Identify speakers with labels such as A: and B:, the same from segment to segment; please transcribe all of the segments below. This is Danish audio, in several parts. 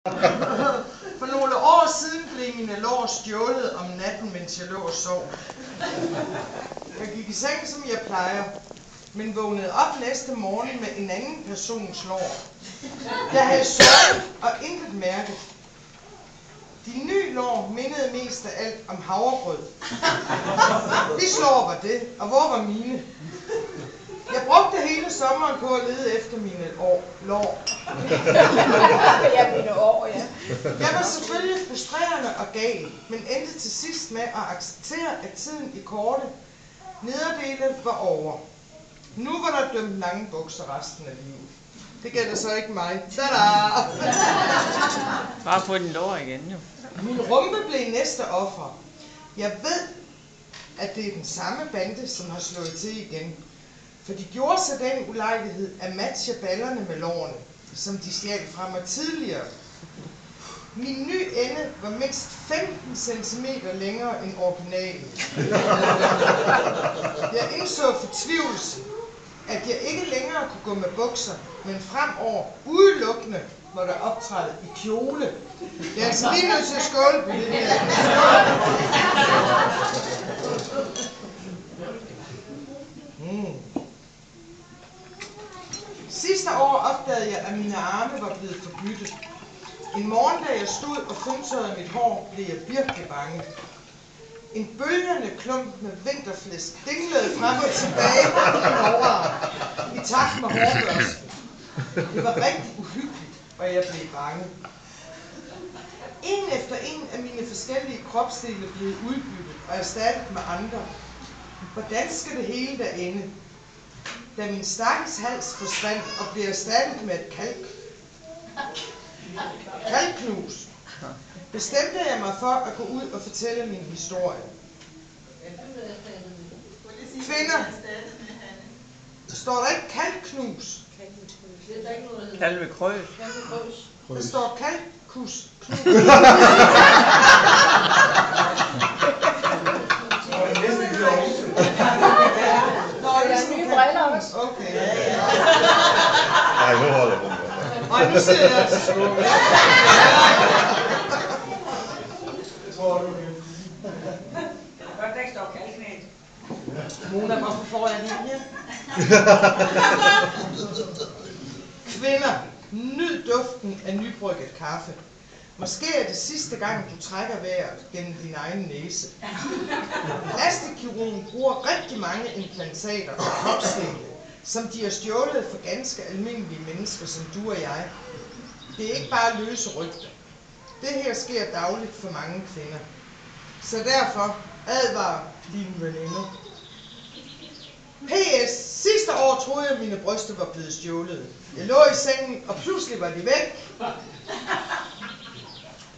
A: For nogle år siden blev mine lår stjålet om natten, mens jeg lå og sov. Jeg gik i seng, som jeg plejer, men vågnede op næste morgen med en anden persons lår. Jeg havde sovet og intet mærket. De nye lår mindede mest af alt om havregrød. Hvis lår var det, og hvor var mine? Jeg brugte hele sommeren på at lede efter mine lår. Jeg var selvfølgelig frustrerende og gal, men endte til sidst med at acceptere, at tiden i korte nederdele var over. Nu var der dømt lange bukser resten af livet. Det gælder så ikke mig. Tada!
B: Bare få den lår igen, jo.
A: Min rumpe blev næste offer. Jeg ved, at det er den samme bande, som har slået til igen. For de gjorde sig den ulejlighed at matche ballerne med lårene, som de stjal fra mig tidligere. Min nye ende var mindst 15 cm længere end originalen. Jeg indså fortvivlelse, at jeg ikke længere kunne gå med bukser, men fremover udelukkende måtte optræde i kjole. Jeg er altså lige nødt til at skåle på det her. Sidste år opdagede jeg, at mine arme var blevet forbyttet. En morgen, da jeg stod og fyndtørrede mit hår, blev jeg virkelig bange. En bølgende klump med vinterflæsk dinglede frem og tilbage på min overarm, i takt med hårbørsten. Det var rigtig uhyggeligt, og jeg blev bange. En efter en af mine forskellige kropsdele blev udbyttet og erstattet med andre. Hvordan skal det hele da ende? Da min stakkels hals forsvandt og blev erstattet med et kalkknus, bestemte jeg mig for at gå ud og fortælle min historie. Kvinder, står der ikke kalkknus?
B: Kalvekrøs.
A: Der står kalkkus. Okay.
C: Nej, nu holder den.
A: Nej, nu siger jeg altså skål.
D: Det tror du ikke.
E: Godt, der ikke står kalknæt.
A: Mona, hvorfor får jeg den her? Kvinder, nyd duften af nybrygget kaffe. Måske er det sidste gang, du trækker vejret gennem din egen næse. Plastikkirurgen bruger rigtig mange implantater og kropsdele, som de har stjålet for ganske almindelige mennesker som du og jeg. Det er ikke bare løse rygter. Det her sker dagligt for mange kvinder. Så derfor advar dine veninder. PS. Sidste år troede jeg, at mine bryster var blevet stjålet. Jeg lå i sengen, og pludselig var de væk.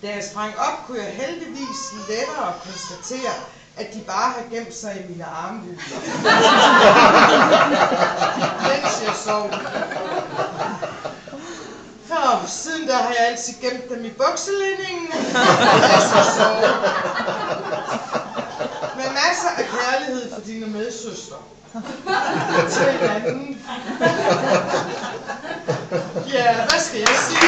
A: Da jeg sprang op, kunne jeg heldigvis lettere konstatere, at de bare har gemt sig i mine armhuler. Mens jeg sov. For siden der har jeg altid gemt dem i bukselinningen, mens jeg sov. Med masser af kærlighed for dine medsøstre. Til hinanden. Ja, hvad skal jeg sige?